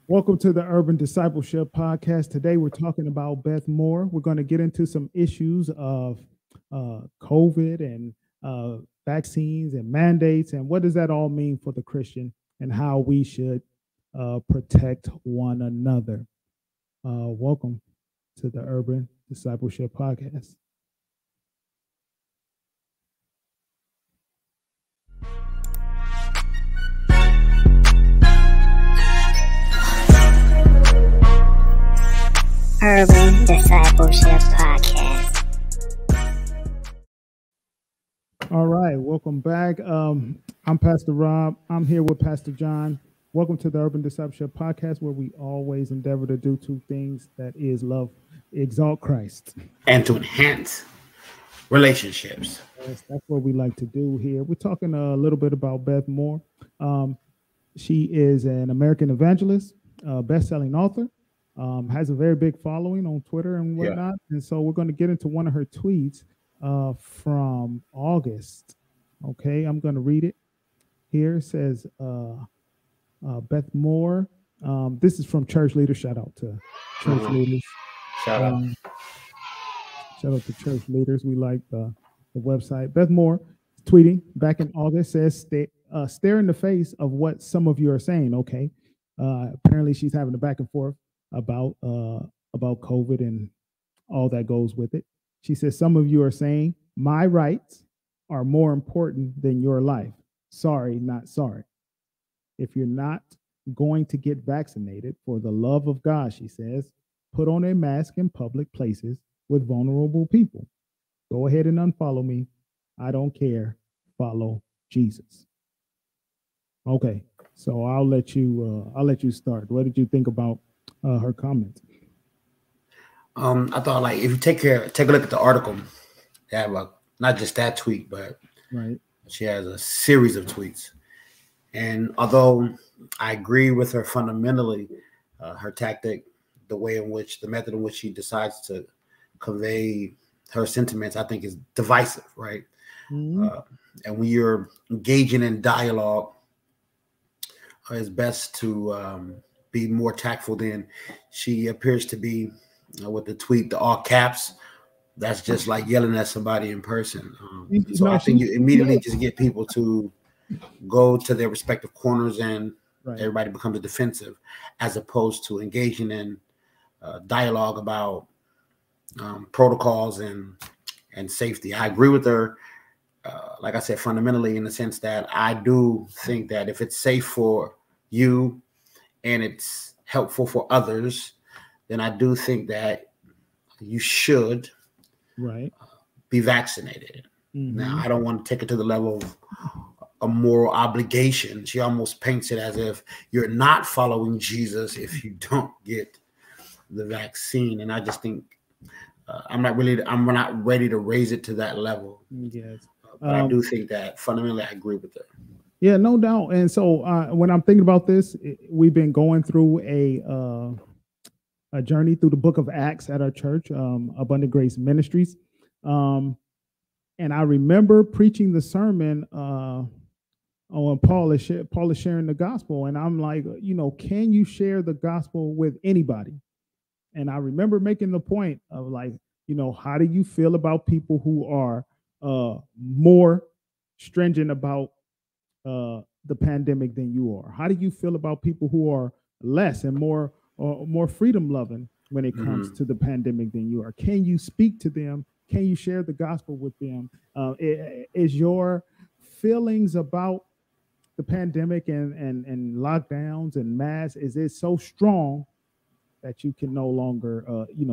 Welcome to the Urban Discipleship Podcast. Today we're talking about Beth Moore. We're going to get into some issues of COVID and vaccines and mandates, and what does that all mean for the Christian and how we should protect one another. Welcome to the Urban Discipleship Podcast. Urban Discipleship Podcast. All right, welcome back. I'm Pastor Rob. I'm here with Pastor John. Welcome to the Urban Discipleship Podcast, where we always endeavor to do two things: that is, love, exalt Christ, and to enhance relationships. Yes, that's what we like to do here. We're talking a little bit about Beth Moore. She is an American evangelist, best-selling author. Has a very big following on Twitter and whatnot. Yeah. And so we're going to get into one of her tweets from August. Okay, I'm going to read it here. It says, Beth Moore. This is from church leaders. Shout out to church leaders. Shout out to church leaders. We like the website. Beth Moore tweeting back in August says, stare in the face of what some of you are saying. Okay. Apparently she's having a back and forth about COVID and all that goes with it. She says, some of you are saying my rights are more important than your life. Sorry, not sorry. If you're not going to get vaccinated, for the love of God, she says, put on a mask in public places with vulnerable people. Go ahead and unfollow me. I don't care. Follow Jesus. Okay, so I'll let you start. What did you think about her comments? I thought, like, if you take a look at the article, they have not just that tweet, but right. She has a series of tweets. And although I agree with her fundamentally, her tactic, the method in which she decides to convey her sentiments, I think is divisive, right? Mm-hmm. And when you're engaging in dialogue, it's best to be more tactful than she appears to be with the tweet, the all caps. That's just like yelling at somebody in person. So I think you immediately just get people to go to their respective corners and everybody becomes defensive, as opposed to engaging in dialogue about protocols and safety. I agree with her, like I said, fundamentally, in the sense that I do think that if it's safe for you and it's helpful for others, then I do think that you should be vaccinated. Mm-hmm. Now, I don't want to take it to the level of a moral obligation. She almost paints it as if you're not following Jesus if you don't get the vaccine. And I just think I'm not ready to raise it to that level. Yes. But I do think that fundamentally I agree with her. Yeah, no doubt. And so when I'm thinking about this, we've been going through a journey through the book of Acts at our church, Abundant Grace Ministries. And I remember preaching the sermon when Paul is sharing the gospel. And I'm like, can you share the gospel with anybody? And I remember making the point of, like, how do you feel about people who are more stringent about the pandemic than you are? How do you feel about people who are less and more freedom loving when it comes to the pandemic than you are? Can you speak to them? Can you share the gospel with them? Is your feelings about the pandemic and lockdowns and masks, is it so strong that you can no longer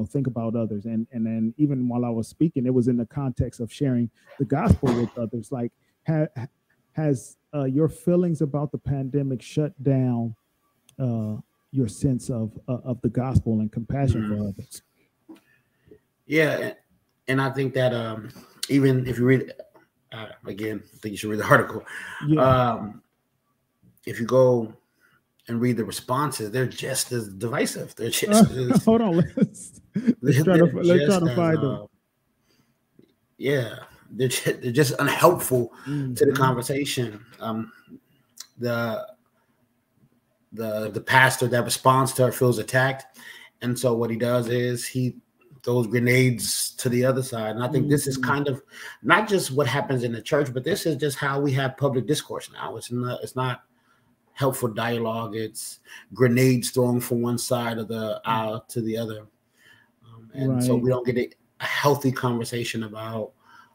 think about others? And then even while I was speaking, it was in the context of sharing the gospel with others. Like, has your feelings about the pandemic shut down your sense of the gospel and compassion for others? Yeah, and I think that even if you read, again, I think you should read the article. Yeah. If you go and read the responses, they're just as divisive. They're just as, hold on, let's try to find them. Yeah, they're just unhelpful to the conversation. the pastor that responds to her feels attacked, and so what he does is he throws grenades to the other side. And I think this is kind of not just what happens in the church, but this is just how we have public discourse now. It's not helpful dialogue. It's grenades thrown from one side of the aisle to the other, and so we don't get a healthy conversation about,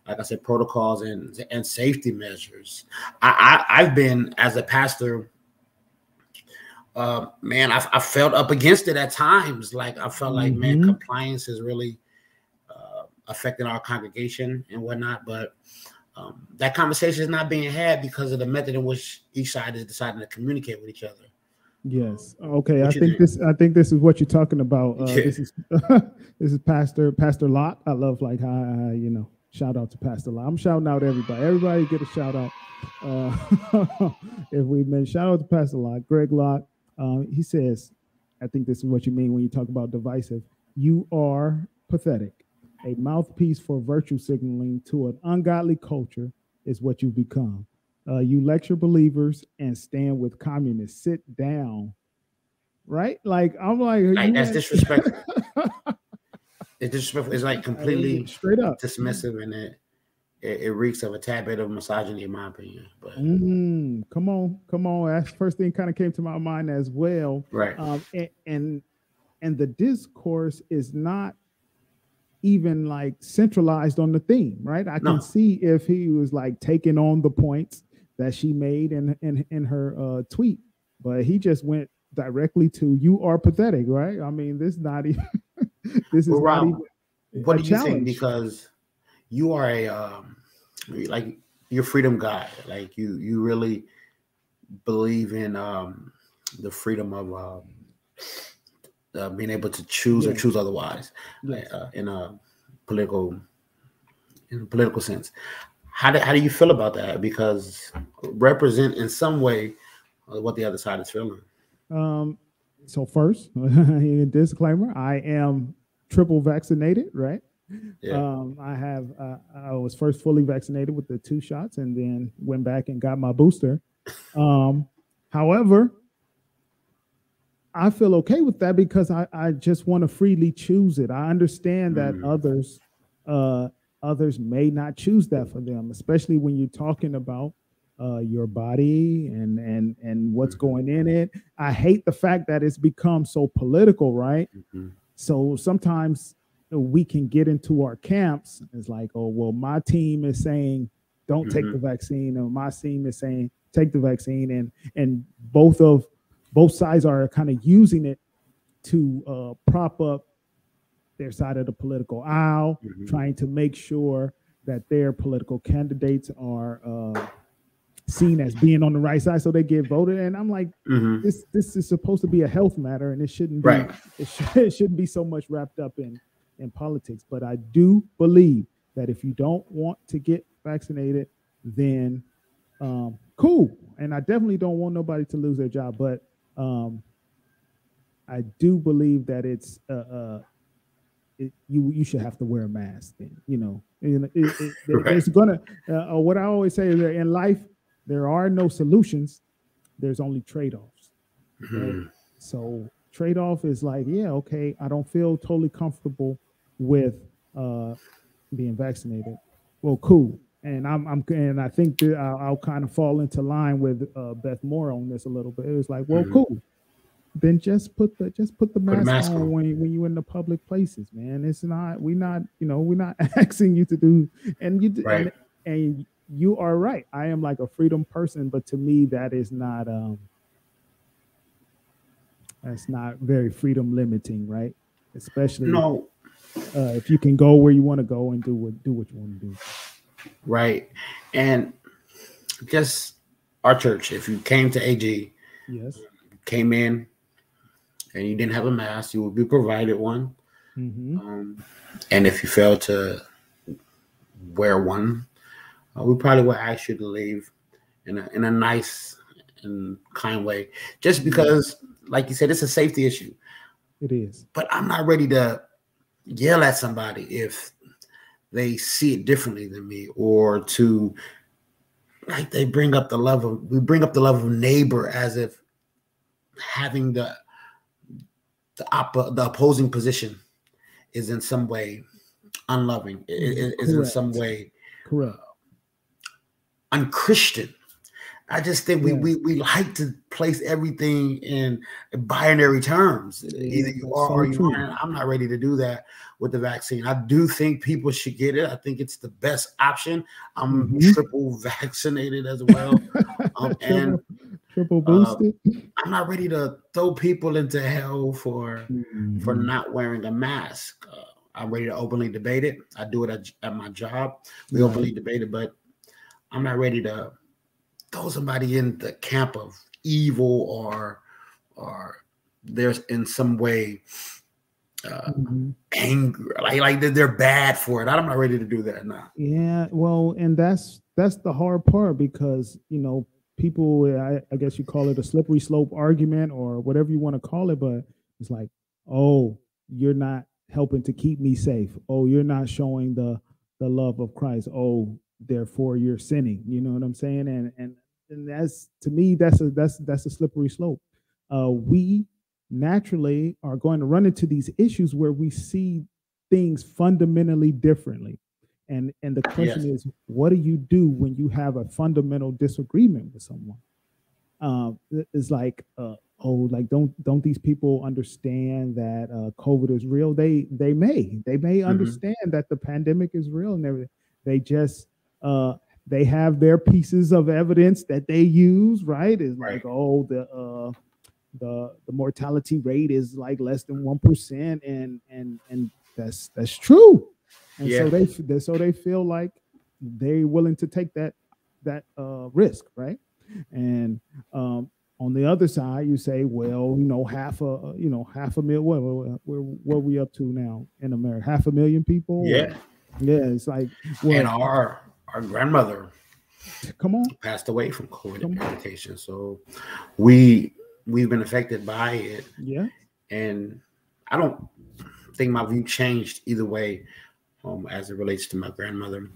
like I said, protocols and safety measures. I've been, as a pastor, man, I felt up against it at times. Like I felt like, man, compliance is really affecting our congregation and whatnot. But that conversation is not being had because of the method in which each side is deciding to communicate with each other. Yes. Okay. I think this is what you're talking about. This is Pastor Locke. I love like how shout out to Pastor Locke. I'm shouting out everybody. Everybody get a shout out. If we mention, shout out to Pastor Locke, Greg Locke. He says, I think this is what you mean when you talk about divisive. You are pathetic. A mouthpiece for virtue signaling to an ungodly culture is what you've become. You lecture believers and stand with communists. Sit down. Right? Like, I'm like that's disrespectful. It's disrespectful. It's like completely straight up dismissive, and it reeks of a tad bit of misogyny, in my opinion. But come on. That's the first thing kind of came to my mind as well. Right. And the discourse is not even like centralized on the theme, right? I can see if he was like taking on the points that she made in her tweet, but he just went directly to "you are pathetic," right? I mean, this is not even not even what do you think? Because you are a like you're a freedom guy. Like you really believe in the freedom of being able to choose or choose otherwise in a political sense. How do you feel about that? Because represent in some way what the other side is feeling. So first, disclaimer: I am triple vaccinated, right? Yeah. I was first fully vaccinated with the 2 shots, and then went back and got my booster. However, I feel okay with that because I just want to freely choose it. I understand that others may not choose that for them, especially when you're talking about your body and what's going in it. I hate the fact that it's become so political, right? So sometimes we can get into our camps. It's like, oh, well, my team is saying don't take the vaccine, or my team is saying take the vaccine, and both sides are kind of using it to prop up their side of the political aisle, trying to make sure that their political candidates are seen as being on the right side, so they get voted. And I'm like, this is supposed to be a health matter, and it shouldn't be. Right. It shouldn't be so much wrapped up in politics. But I do believe that if you don't want to get vaccinated, then cool. And I definitely don't want nobody to lose their job. But I do believe that it's you should have to wear a mask. Then there's gonna what I always say is that in life there are no solutions. There's only trade-offs. Right? So trade-off is like, yeah, okay, I don't feel totally comfortable with being vaccinated. Well, cool. And I think that I'll kind of fall into line with Beth Moore on this a little bit. It was like, well, cool. Then just put the mask on when you're in the public places, man. It's not we're not asking you to do, and you right. and you are right. I am like a freedom person, but to me that is not that's not very freedom limiting, right? Especially if you can go where you want to go and do what you want to do. Right. And just our church, if you came to AG, came in and you didn't have a mask, you would be provided one. And if you failed to wear one, we probably would ask you to leave in a nice and kind way, just because, like you said, it's a safety issue. It is. But I'm not ready to yell at somebody if they see it differently than me, or to like we bring up the love of neighbor as if having the opposing position is in some way unloving. Is in some way unchristian. I just think we like to place everything in binary terms. Either you are or you aren't. I'm not ready to do that with the vaccine. I do think people should get it. I think it's the best option. I'm triple vaccinated as well. And triple boosted. I'm not ready to throw people into hell for not wearing a mask. I'm ready to openly debate it. I do it at my job. We openly debate it, but I'm not ready to throw somebody in the camp of evil or there's in some way angry, like they're bad for it. I'm not ready to do that now. Yeah, well, and that's the hard part, because people, I guess you call it a slippery slope argument or whatever you want to call it, but it's like, oh, you're not helping to keep me safe. Oh, you're not showing the love of Christ. Oh, therefore you're sinning. You know what I'm saying? And that's, to me, that's a slippery slope. We naturally are going to run into these issues where we see things fundamentally differently. And the question is, what do you do when you have a fundamental disagreement with someone? It's like, don't these people understand that COVID is real? They may understand that the pandemic is real and everything. They just they have their pieces of evidence that they use, right? It's like, oh, the mortality rate is like less than 1%, and that's true. And so they feel like they're willing to take that risk, right? And on the other side, you say, well, half a million. What are we up to now in America? 500,000 people. Yeah. It's like, well, and our grandmother, passed away from COVID eradication. So we've been affected by it. Yeah. And I don't think my view changed either way. As it relates to my grandmother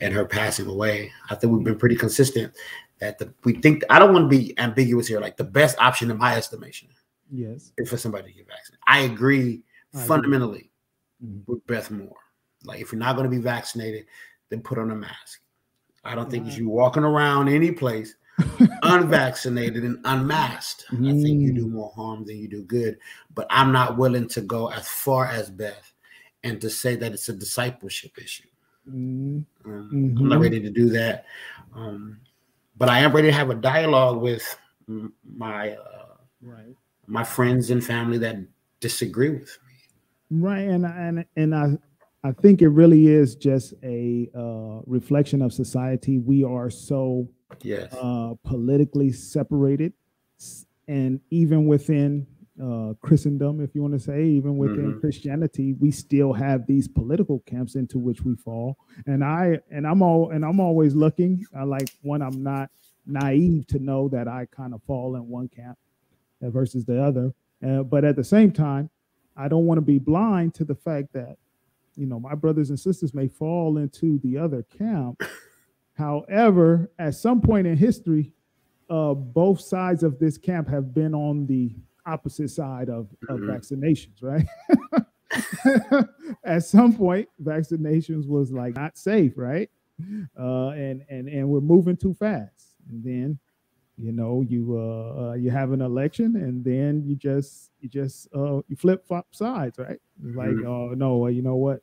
and her passing away. I think we've been pretty consistent that we think, I don't want to be ambiguous here, like the best option in my estimation is for somebody to get vaccinated. I agree fundamentally with Beth Moore. Like, if you're not going to be vaccinated, then put on a mask. I don't think you walking around any place unvaccinated and unmasked. I think you do more harm than you do good. But I'm not willing to go as far as Beth and to say that it's a discipleship issue. I'm not ready to do that. But I am ready to have a dialogue with my friends and family that disagree with me. Right. And I think it really is just a reflection of society. We are so politically separated, and even within Christendom, if you want to say, even within Christianity, we still have these political camps into which we fall. And I'm always looking. I'm not naive to know that I kind of fall in one camp versus the other. But at the same time, I don't want to be blind to the fact that my brothers and sisters may fall into the other camp. However, at some point in history, both sides of this camp have been on the opposite side of vaccinations, right? At some point, vaccinations was like not safe, right? And we're moving too fast. And then, you have an election, and then you flip flop sides, right? Like, oh no, you know what?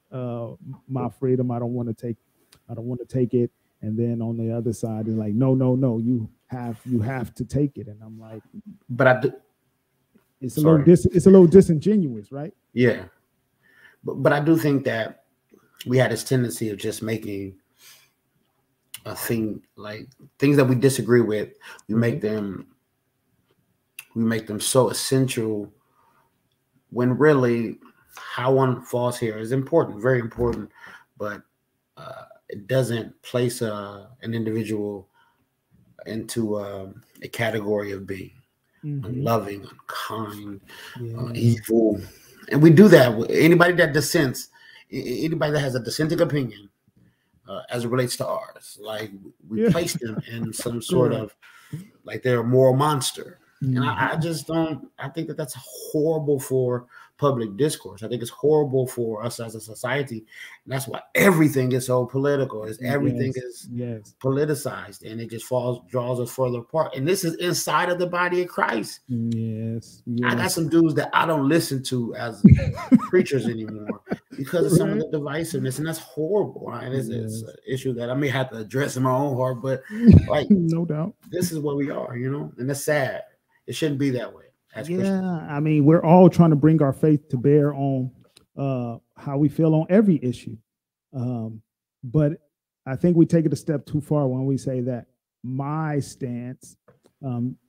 My freedom, I don't want to take it. And then on the other side, it's like, no, you have to take it. And I'm like, but I do. It's a little disingenuous, right? Yeah, but I do think that we had this tendency of just making a thing, like things that we disagree with, we make them so essential, when really how one falls here is important, very important, but it doesn't place an individual into a category of being unloving, unkind, evil. And we do that with anybody that dissents, anybody that has a dissenting opinion as it relates to ours. Like, we place them in some sort of, like, they're a moral monster. And I just don't. I think that that's horrible for public discourse. I think it's horrible for us as a society. And that's why everything is so political. Everything is politicized, and it just draws us further apart. And this is inside of the body of Christ. Yes. I got some dudes that I don't listen to as preachers anymore because of some of the divisiveness, and that's horrible. Right? It's an issue that I may have to address in my own heart, but like, no doubt, this is what we are, and that's sad. It shouldn't be that way. I mean, we're all trying to bring our faith to bear on how we feel on every issue. But I think we take it a step too far when we say that my stance,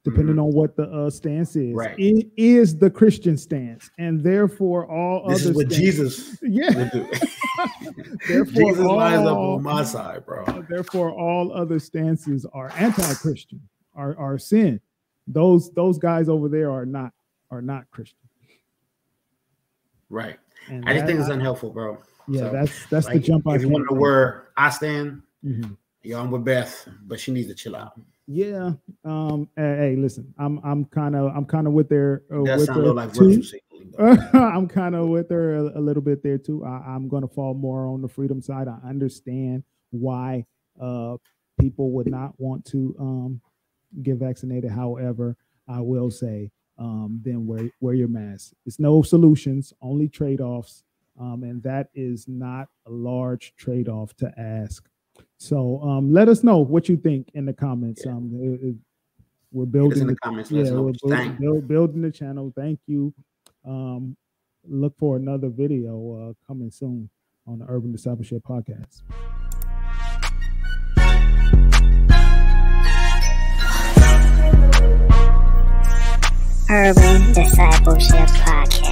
depending on what the stance is, it is the Christian stance. And therefore, all this other is what stances, Jesus would do. Therefore, Jesus lines up on my side, bro. Therefore, all other stances are anti-Christian, are sin. Those guys over there are not Christian. Right. And I just think it's unhelpful, bro. Yeah, so, that's like, the jump. If you want to know where I stand, I'm with Beth, but she needs to chill out. Yeah. Hey, listen, I'm kind of with her. That sounds like virtue signaling. I'm kind of with her a little bit there too. I'm gonna fall more on the freedom side. I understand why people would not want to get vaccinated. However, I will say, then wear your mask. It's no solutions, only trade-offs, and that is not a large trade-off to ask. So let us know what you think in the comments. We're building in the comments. We're building the channel. Thank you. Look for another video coming soon on the Urban Discipleship Podcast. Urban Discipleship Podcast.